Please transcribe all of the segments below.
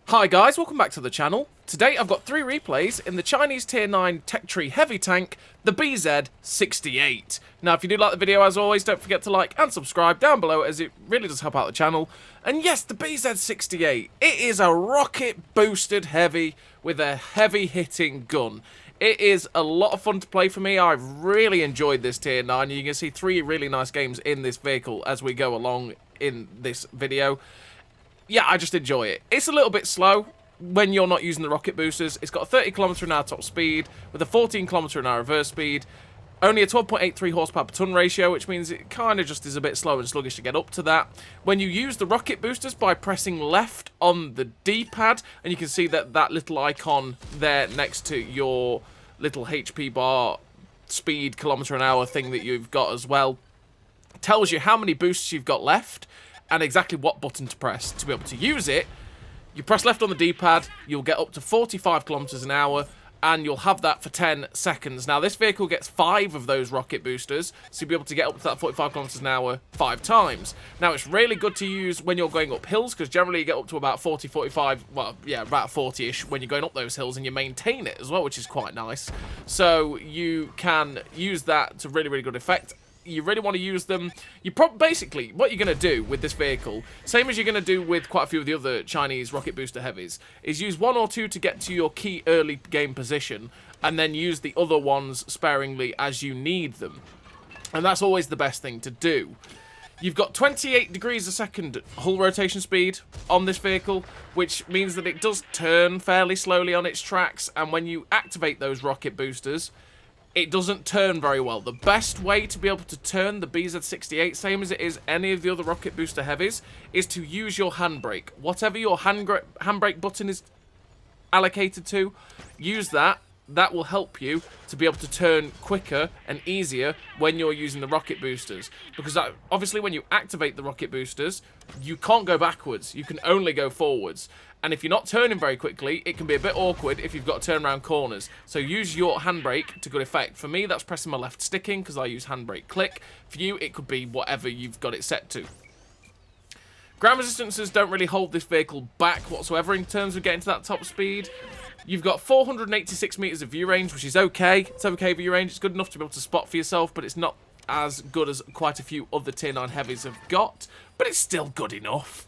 Hi guys, welcome back to the channel. Today I've got 3 replays in the Chinese Tier 9 Tech Tree Heavy Tank, the BZ-68. Now if you do like the video, as always, don't forget to like and subscribe down below, as it really does help out the channel. And yes, the BZ-68, it is a rocket boosted heavy with a heavy hitting gun. It is a lot of fun to play for me. I've really enjoyed this Tier 9. You can see 3 really nice games in this vehicle as we go along in this video. Yeah, I just enjoy it. It's a little bit slow when you're not using the rocket boosters. It's got a 30 km/h top speed with a 14 km/h reverse speed. Only a 12.83 horsepower per ton ratio, which means it kind of just is a bit slow and sluggish to get up to that. When you use the rocket boosters by pressing left on the D-pad, and you can see that little icon there next to your little HP bar speed km/h thing that you've got as well, tells you how many boosts you've got left and exactly what button to press to be able to use it. You press left on the D-pad, you'll get up to 45 km/h, and you'll have that for 10 seconds. Now, this vehicle gets 5 of those rocket boosters, so you'll be able to get up to that 45 km/h 5 times. Now, it's really good to use when you're going up hills, because generally you get up to about 40, 45, well, yeah, about 40-ish when you're going up those hills, and you maintain it as well, which is quite nice. So you can use that to really, really good effect. You really want to use them. Basically, what you're going to do with this vehicle, same as you're going to do with quite a few of the other Chinese rocket booster heavies, is use 1 or 2 to get to your key early game position, and then use the other ones sparingly as you need them. And that's always the best thing to do. You've got 28 degrees a second hull rotation speed on this vehicle, which means that it does turn fairly slowly on its tracks, and when you activate those rocket boosters, it doesn't turn very well. The best way to be able to turn the BZ-68, same as it is any of the other rocket booster heavies, is to use your handbrake. Whatever your handbrake button is allocated to, use that. That will help you to be able to turn quicker and easier when you're using the rocket boosters. Because obviously when you activate the rocket boosters, you can't go backwards. You can only go forwards. And if you're not turning very quickly, it can be a bit awkward if you've got to turn around corners. So use your handbrake to good effect. For me, that's pressing my left sticking because I use handbrake click. For you, it could be whatever you've got it set to. Ground resistances don't really hold this vehicle back whatsoever in terms of getting to that top speed. You've got 486 meters of view range, which is okay. It's okay view range. It's good enough to be able to spot for yourself, but it's not as good as quite a few other Tier 9 heavies have got. But it's still good enough.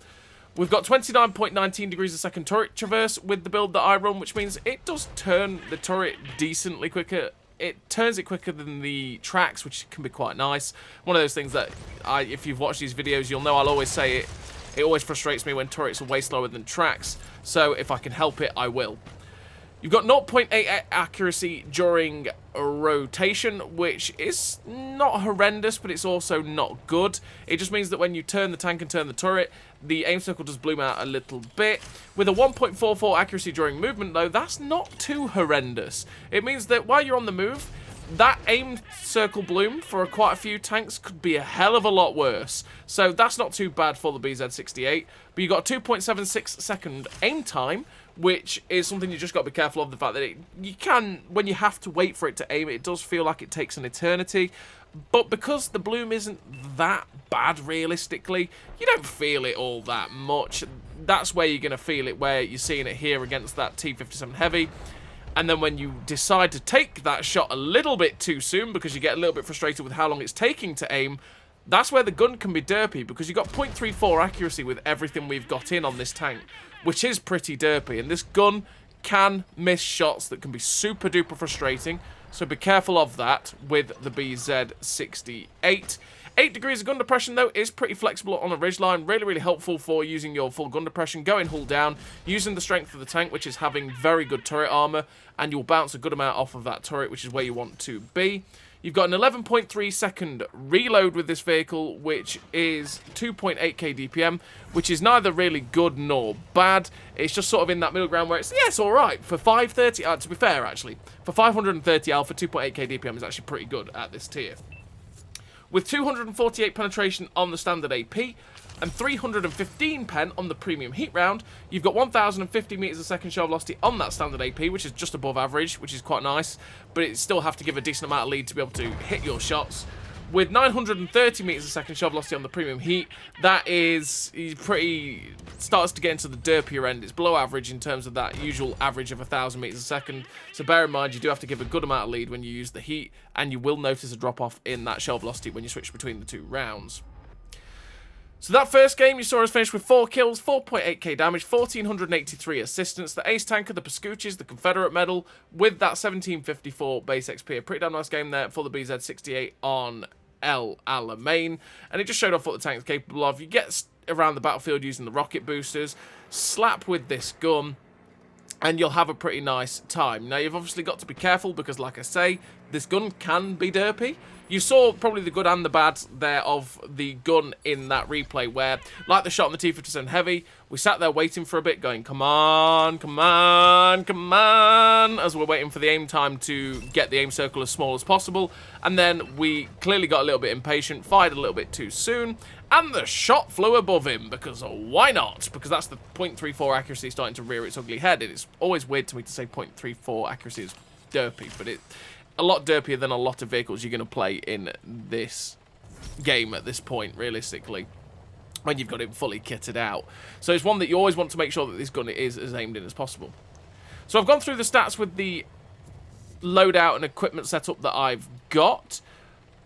We've got 29.19 degrees a second turret traverse with the build that I run, which means it does turn the turret decently quicker. It turns it quicker than the tracks, which can be quite nice. One of those things that, if you've watched these videos, you'll know I'll always say it. It always frustrates me when turrets are way slower than tracks. So if I can help it, I will. You've got 0.8 accuracy during rotation, which is not horrendous, but it's also not good. It just means that when you turn the tank and turn the turret, the aim circle does bloom out a little bit. With a 1.44 accuracy during movement, though, that's not too horrendous. It means that while you're on the move, that aim circle bloom for quite a few tanks could be a hell of a lot worse. So that's not too bad for the BZ-68. But you've got a 2.76 second aim time, which is something you just got to be careful of. The fact that you can, when you have to wait for it to aim, it does feel like it takes an eternity. But because the bloom isn't that bad realistically, you don't feel it all that much. That's where you're going to feel it, where you're seeing it here against that T-57 Heavy. And then when you decide to take that shot a little bit too soon, because you get a little bit frustrated with how long it's taking to aim, that's where the gun can be derpy, because you've got 0.34 accuracy with everything we've got in on this tank, which is pretty derpy. And this gun can miss shots that can be super duper frustrating, so be careful of that with the BZ-68. 8 degrees of gun depression, though, is pretty flexible on a ridgeline. Really, really helpful for using your full gun depression, going hull down, using the strength of the tank, which is having very good turret armor, and you'll bounce a good amount off of that turret, which is where you want to be. You've got an 11.3 second reload with this vehicle, which is 2.8k DPM, which is neither really good nor bad. It's just sort of in that middle ground where it's, yeah, it's alright. For 530, to be fair, actually, for 530 alpha, 2.8k DPM is actually pretty good at this tier. With 248 penetration on the standard AP and 315 pen on the premium heat round, you've got 1,050 meters a second shell velocity on that standard AP, which is just above average, which is quite nice, but it still have to give a decent amount of lead to be able to hit your shots. with 930 meters a second shell velocity on the premium heat. That is pretty, starts to get into the derpier end. It's below average in terms of that usual average of 1,000 meters a second. So bear in mind, you do have to give a good amount of lead when you use the heat, and you will notice a drop off in that shell velocity when you switch between the 2 rounds. So that first game you saw us finish with 4 kills, 4.8k damage, 1,483 assistance, the ace tanker, the Pascucci's, the Confederate medal, with that 1,754 base XP. A pretty damn nice game there for the BZ-68 on El Alamein, and it just showed off what the tank's capable of. You get around the battlefield using the rocket boosters, slap with this gun, and you'll have a pretty nice time. Now, you've obviously got to be careful because, like I say, this gun can be derpy. You saw probably the good and the bad there of the gun in that replay where, like the shot on the T-57 Heavy, we sat there waiting for a bit going, come on, come on, come on, as we're waiting for the aim time to get the aim circle as small as possible. And then we clearly got a little bit impatient, fired a little bit too soon, and the shot flew above him, because why not? Because that's the .34 accuracy starting to rear its ugly head. It's always weird to me to say .34 accuracy is derpy, but it's a lot derpier than a lot of vehicles you're going to play in this game at this point, realistically, when you've got it fully kitted out. So it's one that you always want to make sure that this gun is as aimed in as possible. So I've gone through the stats with the loadout and equipment setup that I've got.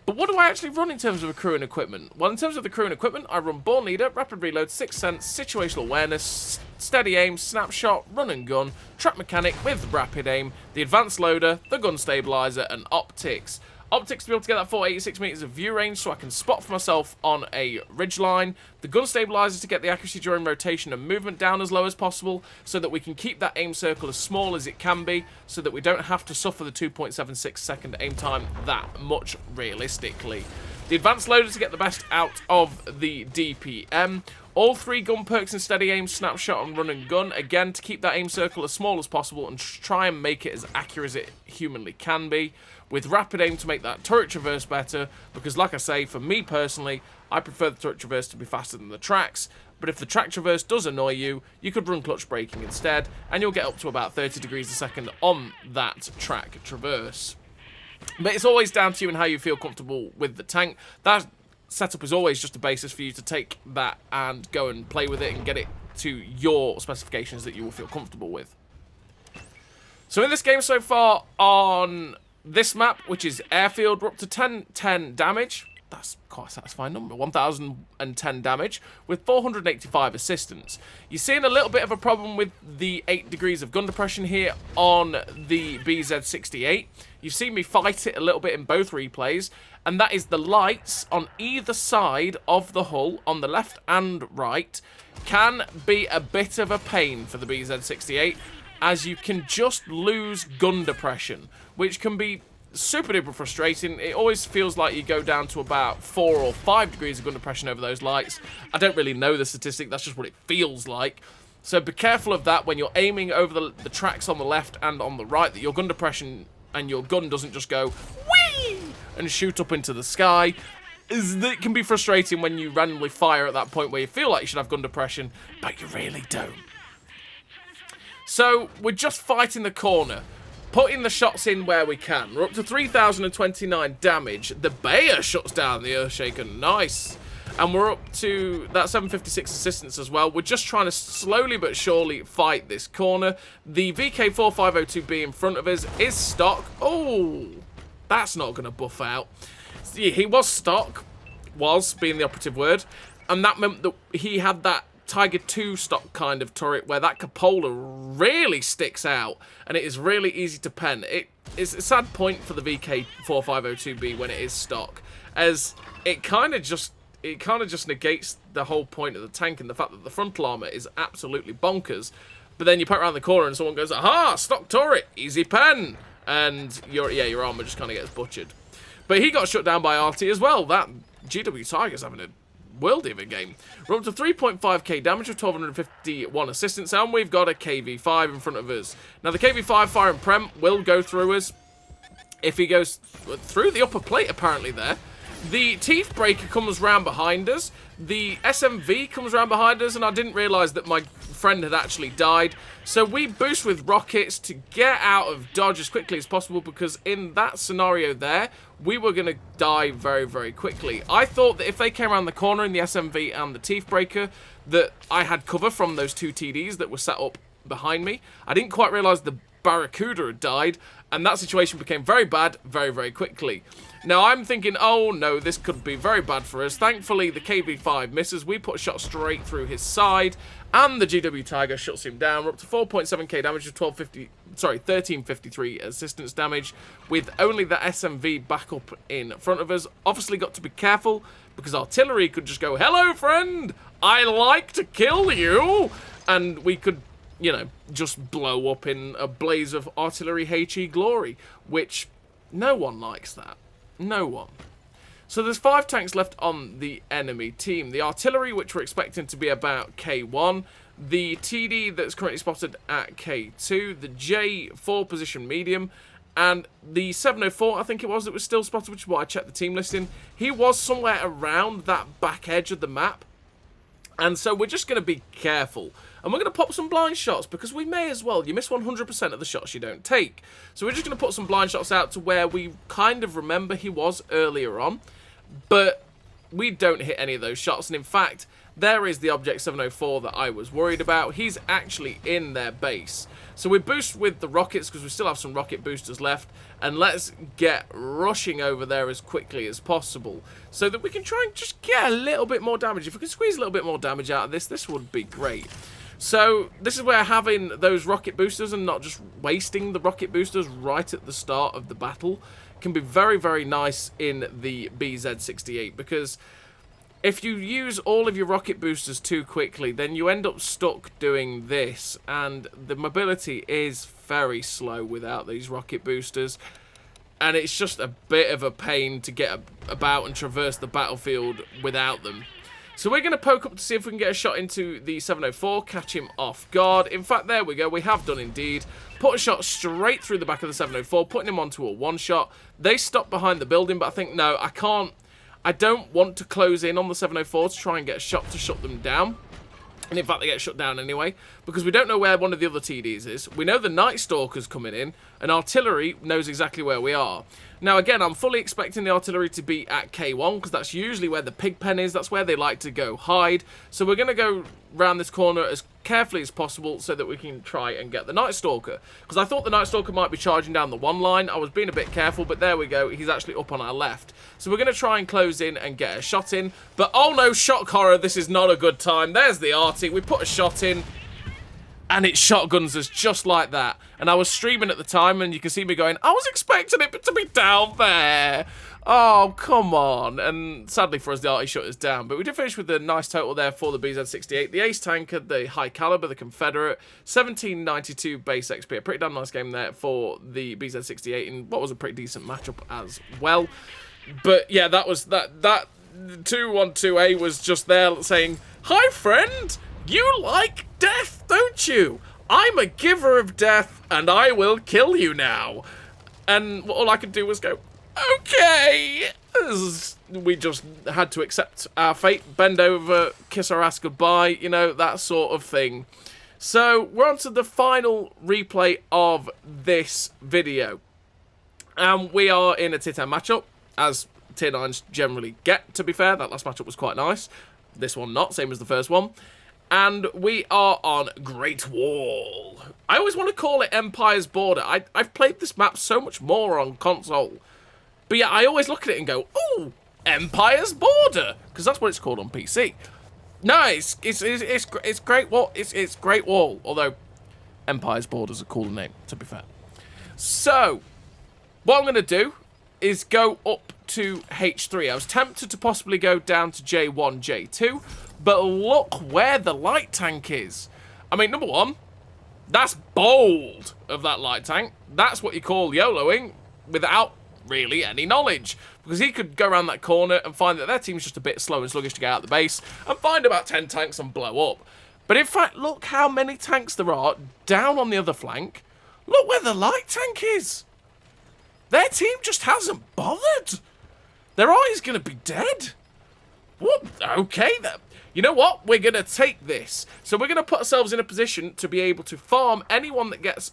But what do I actually run in terms of a crew and equipment? Well, in terms of the crew and equipment, I run Born Leader, Rapid Reload, Sixth Sense, Situational Awareness, Steady Aim, Snapshot, Run and Gun, Track Mechanic with Rapid Aim, the Advanced Loader, the Gun Stabilizer, and Optics. Optics to be able to get that 486 meters of view range so I can spot for myself on a ridgeline. The Gun Stabilizer to get the accuracy during rotation and movement down as low as possible so that we can keep that aim circle as small as it can be so that we don't have to suffer the 2.76 second aim time that much realistically. The Advanced Loader to get the best out of the DPM. All 3 gun perks in Steady Aim, Snapshot, and Run and Gun, again, to keep that aim circle as small as possible and try and make it as accurate as it humanly can be. With Rapid Aim to make that turret traverse better, because like I say, for me personally, I prefer the turret traverse to be faster than the tracks, but if the track traverse does annoy you, you could run clutch braking instead, and you'll get up to about 30 degrees a second on that track traverse. But it's always down to you and how you feel comfortable with the tank. That setup is always just a basis for you to take that and go and play with it and get it to your specifications that you will feel comfortable with. So in this game so far on this map, which is Airfield, we're up to 1010 damage. That's quite a satisfying number. 1,010 damage with 485 assistance. You're seeing a little bit of a problem with the 8 degrees of gun depression here on the BZ-68. You've seen me fight it a little bit in both replays, and that is the lights on either side of the hull, on the left and right, can be a bit of a pain for the BZ-68, as you can just lose gun depression, which can be super duper frustrating. It always feels like you go down to about 4 or 5 degrees of gun depression over those lights. I don't really know the statistic, that's just what it feels like. So be careful of that when you're aiming over the tracks on the left and on the right, that your gun depression and your gun doesn't just go whee and shoot up into the sky. It can be frustrating when you randomly fire at that point where you feel like you should have gun depression, but you really don't. So we're just fighting the corner, putting the shots in where we can. We're up to 3,029 damage. The Bayer shuts down the Earthshaker. Nice. And we're up to that 756 assistance as well. We're just trying to slowly but surely fight this corner. The VK4502B in front of us is stock. Oh, that's not going to buff out. He was stock, was being the operative word. And that meant that he had that Tiger 2 stock kind of turret where that cupola really sticks out and it is really easy to pen. It's a sad point for the VK4502B when it is stock, as it kind of just negates the whole point of the tank and the fact that the frontal armor is absolutely bonkers. But then you put around the corner and someone goes, aha, stock turret, easy pen, and your armor just kind of gets butchered. But he got shut down by RT as well. That GW Tiger's having a worldie of a game. We're up to 3.5k damage with 1,251 assistance, and we've got a KV5 in front of us. Now the KV5 firing Prem will go through us if he goes through the upper plate apparently there. The Teeth Breaker comes round behind us. The SMV comes round behind us, and I didn't realise that my friend had actually died. So we boost with rockets to get out of dodge as quickly as possible, because in that scenario there, we were going to die very, very quickly. I thought that if they came around the corner in the SMV and the Teeth Breaker, that I had cover from those two TDs that were set up behind me. I didn't quite realise the Barracuda had died, and that situation became very bad very, very quickly. Now I'm thinking, oh no, this could be very bad for us. Thankfully, the KV-5 misses. We put a shot straight through his side, and the GW Tiger shuts him down. We're up to 4.7k damage with 1353 assistance damage, with only the SMV back up in front of us. Obviously got to be careful, because artillery could just go, hello friend, I like to kill you, and we could, you know, just blow up in a blaze of artillery HE glory, which no one likes that. No one. So there's 5 tanks left on the enemy team. The artillery, which we're expecting to be about K1. The TD that's currently spotted at K2. The J4 position medium. And the 704, I think it was still spotted, which is why I checked the team listing. He was somewhere around that back edge of the map. And so we're just going to be careful. And we're going to pop some blind shots, because we may as well. You miss 100% of the shots you don't take. So we're just going to put some blind shots out to where we kind of remember he was earlier on. But we don't hit any of those shots. And in fact, there is the Object 704 that I was worried about. He's actually in their base. So we boost with the rockets, because we still have some rocket boosters left. And let's get rushing over there as quickly as possible, so that we can try and just get a little bit more damage. If we can squeeze a little bit more damage out of this, this would be great. So this is where having those rocket boosters and not just wasting the rocket boosters right at the start of the battle can be very, very nice in the BZ-68, because if you use all of your rocket boosters too quickly, then you end up stuck doing this, and the mobility is very slow without these rocket boosters, and it's just a bit of a pain to get about and traverse the battlefield without them. So we're going to poke up to see if we can get a shot into the 704, catch him off guard. In fact, there we go, we have done indeed. Put a shot straight through the back of the 704, putting him onto a one-shot. They stopped behind the building, but I think, no, I don't want to close in on the 704 to try and get a shot to shut them down. And in fact, they get shut down anyway, because we don't know where one of the other TDs is. We know the Night Stalker's coming in, and artillery knows exactly where we are. Now, again, I'm fully expecting the artillery to be at K1, because that's usually where the pig pen is. That's where they like to go hide. So we're going to go round this corner as carefully as possible so that we can try and get the Night Stalker. Because I thought the Night Stalker might be charging down the one line. I was being a bit careful, but there we go. He's actually up on our left. So we're going to try and close in and get a shot in. But oh no, shock horror, this is not a good time. There's the arty. We put a shot in, and it shotguns us just like that. And I was streaming at the time, and you can see me going, I was expecting it to be down there. Oh, come on. And sadly for us, the arty shut us down. But we did finish with a nice total there for the BZ-68. The Ace Tanker, the High Caliber, the Confederate, 1792 base XP. A pretty damn nice game there for the BZ-68, and what was a pretty decent matchup as well. But yeah, that 212A was just there saying, hi friend, you like death, don't you? I'm a giver of death, and I will kill you now. And all I could do was go, okay. We just had to accept our fate, bend over, kiss our ass goodbye, you know, that sort of thing. So we're on to the final replay of this video. And we are in a tier 10 matchup, as tier 9s generally get, to be fair. That last matchup was quite nice. This one not, same as the first one. And we are on Great Wall. I always want to call it Empire's Border. I've played this map so much more on console. But yeah, I always look at it and go, ooh, Empire's Border. Because that's what it's called on PC. No, it's Great Wall. It's Great Wall. Although, Empire's Border's a cooler name, to be fair. So, what I'm going to do is go up to H3. I was tempted to possibly go down to J1, J2. But look where the light tank is. I mean, number one, that's bold of that light tank. That's what you call YOLOing without really any knowledge. Because he could go around that corner and find that their team's just a bit slow and sluggish to get out the base and find about 10 tanks and blow up. But in fact, look how many tanks there are down on the other flank. Look where the light tank is. Their team just hasn't bothered. Their eye's going to be dead. What? Okay, then. You know what? We're going to take this. So we're going to put ourselves in a position to be able to farm anyone that gets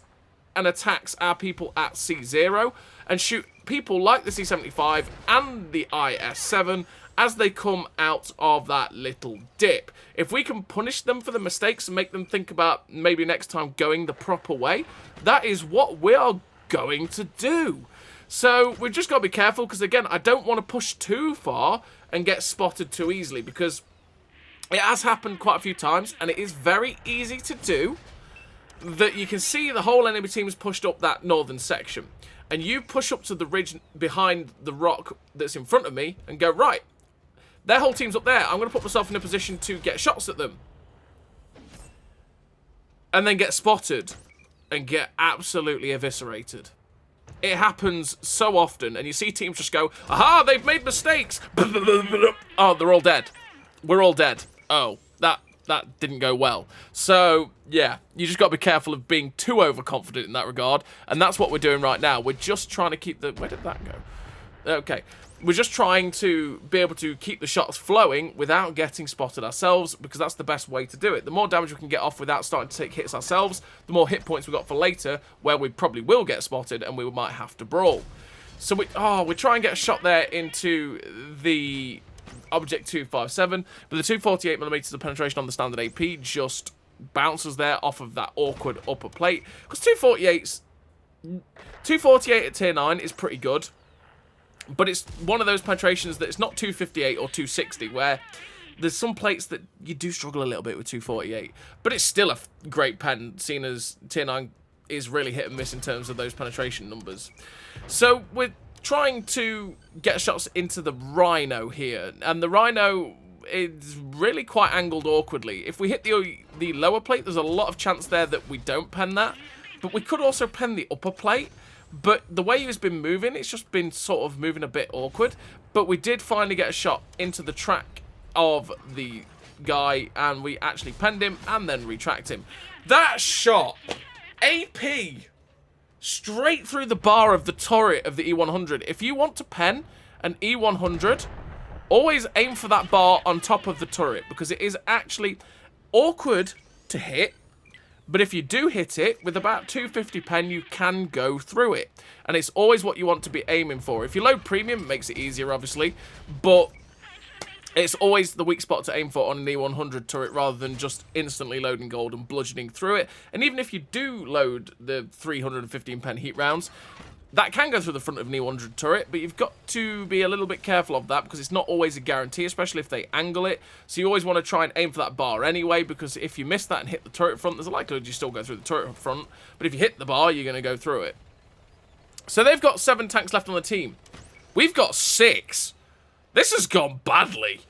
and attacks our people at C0 and shoot people like the C75 and the IS-7 as they come out of that little dip. If we can punish them for the mistakes and make them think about maybe next time going the proper way, that is what we are going to do. So we've just got to be careful because, again, I don't want to push too far and get spotted too easily because it has happened quite a few times and it is very easy to do that. You can see the whole enemy team has pushed up that northern section and you push up to the ridge behind the rock that's in front of me and go, right, their whole team's up there. I'm going to put myself in a position to get shots at them. And then get spotted and get absolutely eviscerated. It happens so often, and you see teams just go, aha, they've made mistakes. Oh, they're all dead. We're all dead. Oh, that didn't go well. So, yeah, you just got to be careful of being too overconfident in that regard, and that's what we're doing right now. We're just trying to keep the... Where did that go? Okay. We're just trying to be able to keep the shots flowing without getting spotted ourselves, because that's the best way to do it. The more damage we can get off without starting to take hits ourselves, the more hit points we've got for later, where we probably will get spotted and we might have to brawl. So we try and get a shot there into the Object 257, but the 248mm of penetration on the standard AP just bounces there off of that awkward upper plate, because 248 at tier 9 is pretty good. But it's one of those penetrations that it's not 258 or 260, where there's some plates that you do struggle a little bit with 248. But it's still a great pen, seeing as tier 9 is really hit and miss in terms of those penetration numbers. So we're trying to get shots into the Rhino here. And the Rhino is really quite angled awkwardly. If we hit the lower plate, there's a lot of chance there that we don't pen that. But we could also pen the upper plate. But the way he's been moving, it's just been sort of moving a bit awkward. But we did finally get a shot into the track of the guy, and we actually penned him and then retracked him. That shot, AP, straight through the bar of the turret of the E100. If you want to pen an E100, always aim for that bar on top of the turret, because it is actually awkward to hit. But if you do hit it, with about 250 pen, you can go through it. And it's always what you want to be aiming for. If you load premium, it makes it easier, obviously. But it's always the weak spot to aim for on an E100 turret, rather than just instantly loading gold and bludgeoning through it. And even if you do load the 315 pen heat rounds, that can go through the front of an E100 turret, but you've got to be a little bit careful of that, because it's not always a guarantee, especially if they angle it. So you always want to try and aim for that bar anyway, because if you miss that and hit the turret front, there's a likelihood you still go through the turret front. But if you hit the bar, you're going to go through it. So they've got 7 tanks left on the team. We've got 6. This has gone badly.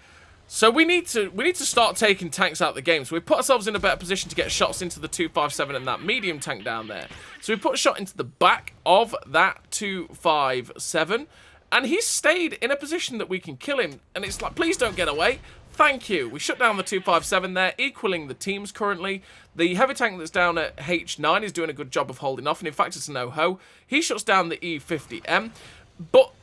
So we need to start taking tanks out of the game. So we put ourselves in a better position to get shots into the 257 and that medium tank down there. So we put a shot into the back of that 257, and he's stayed in a position that we can kill him. And it's like, please don't get away. Thank you. We shut down the 257 there, equaling the teams currently. The heavy tank that's down at H9 is doing a good job of holding off, and in fact it's a no-ho. He shuts down the E50M, but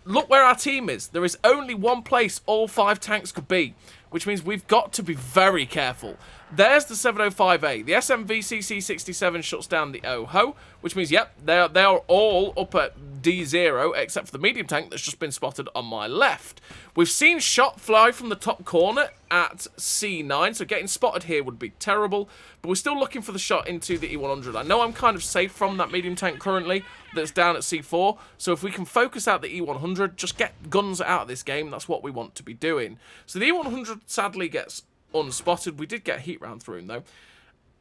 look where our team is. There is only one place all 5 tanks could be, which means we've got to be very careful. There's the 705A. The SMVCC-67 shuts down the OHO, which means, yep, they are all up at D0, except for the medium tank that's just been spotted on my left. We've seen shot fly from the top corner at C9, so getting spotted here would be terrible, but we're still looking for the shot into the E100. I know I'm kind of safe from that medium tank currently that's down at C4, so if we can focus out the E100, just get guns out of this game, that's what we want to be doing. So the E100 sadly gets unspotted. We did get a heat round through him though,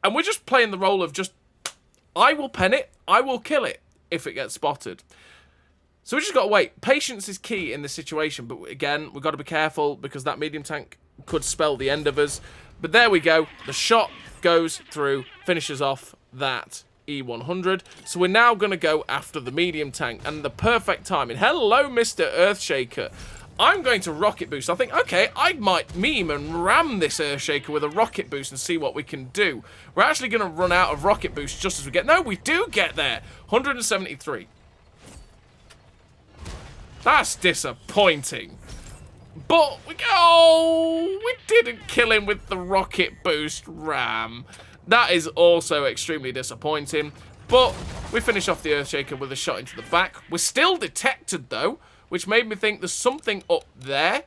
and we're just playing the role of just, I will pen it, I will kill it if it gets spotted. So we just got to wait. Patience is key in this situation, but again, we've got to be careful because that medium tank could spell the end of us. But there we go. The shot goes through, finishes off that E100. So we're now going to go after the medium tank, and the perfect timing. Hello, Mr. Earthshaker. I'm going to rocket boost. I think, okay, I might meme and ram this Earthshaker with a rocket boost and see what we can do. We're actually going to run out of rocket boost just as we get... No, we do get there. 173. That's disappointing. But we didn't kill him with the rocket boost ram. That is also extremely disappointing. But we finish off the Earthshaker with a shot into the back. We're still detected though, which made me think there's something up there.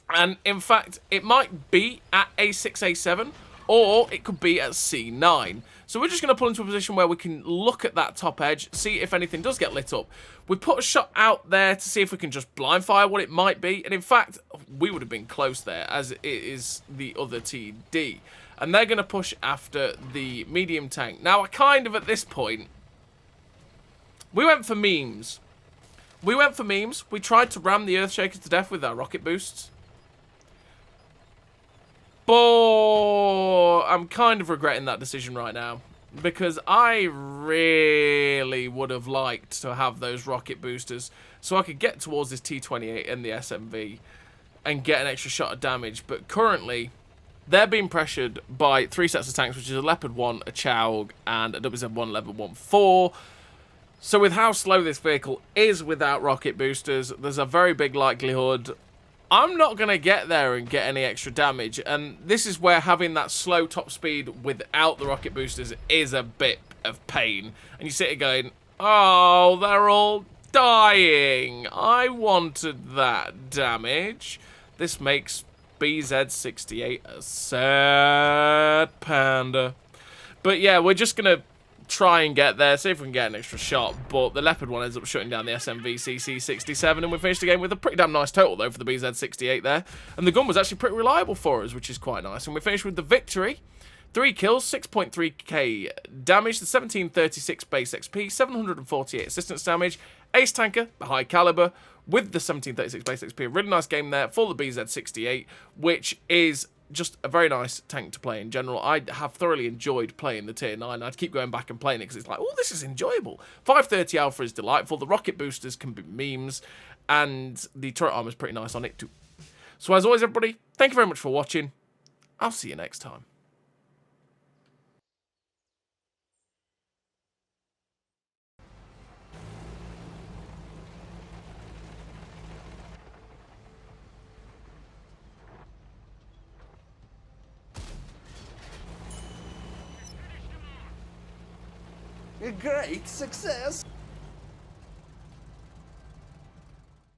And in fact, it might be at A6, A7, or it could be at C9. So we're just going to pull into a position where we can look at that top edge, see if anything does get lit up. We put a shot out there to see if we can just blind fire what it might be. And in fact, we would have been close there, as it is the other TD. And they're going to push after the medium tank. Now, I kind of, at this point, we went for memes. We tried to ram the Earthshaker to death with our rocket boosts. But I'm kind of regretting that decision right now, because I really would have liked to have those rocket boosters so I could get towards this T-28 and the SMV and get an extra shot of damage. But currently, they're being pressured by 3 sets of tanks, which is a Leopard 1, a Chaug, and a WZ-1 Level 1-4. So with how slow this vehicle is without rocket boosters, there's a very big likelihood I'm not going to get there and get any extra damage. And this is where having that slow top speed without the rocket boosters is a bit of pain. And you sit here going, oh, they're all dying. I wanted that damage. This makes BZ-68 a sad panda. But yeah, we're just going to try and get there, see if we can get an extra shot, but the Leopard 1 ends up shutting down the SMV CC-67, and we finished the game with a pretty damn nice total, though, for the BZ-68 there, and the gun was actually pretty reliable for us, which is quite nice, and we finished with the victory. 3 kills, 6.3k damage, the 1736 base XP, 748 assistance damage, ace tanker, the high caliber, with the 1736 base XP. A really nice game there for the BZ-68, which is just a very nice tank to play in general. I have thoroughly enjoyed playing the Tier 9. I'd keep going back and playing it because it's like, oh, this is enjoyable. 530 Alpha is delightful. The rocket boosters can be memes. And the turret armor is pretty nice on it too. So as always, everybody, thank you very much for watching. I'll see you next time. A great success!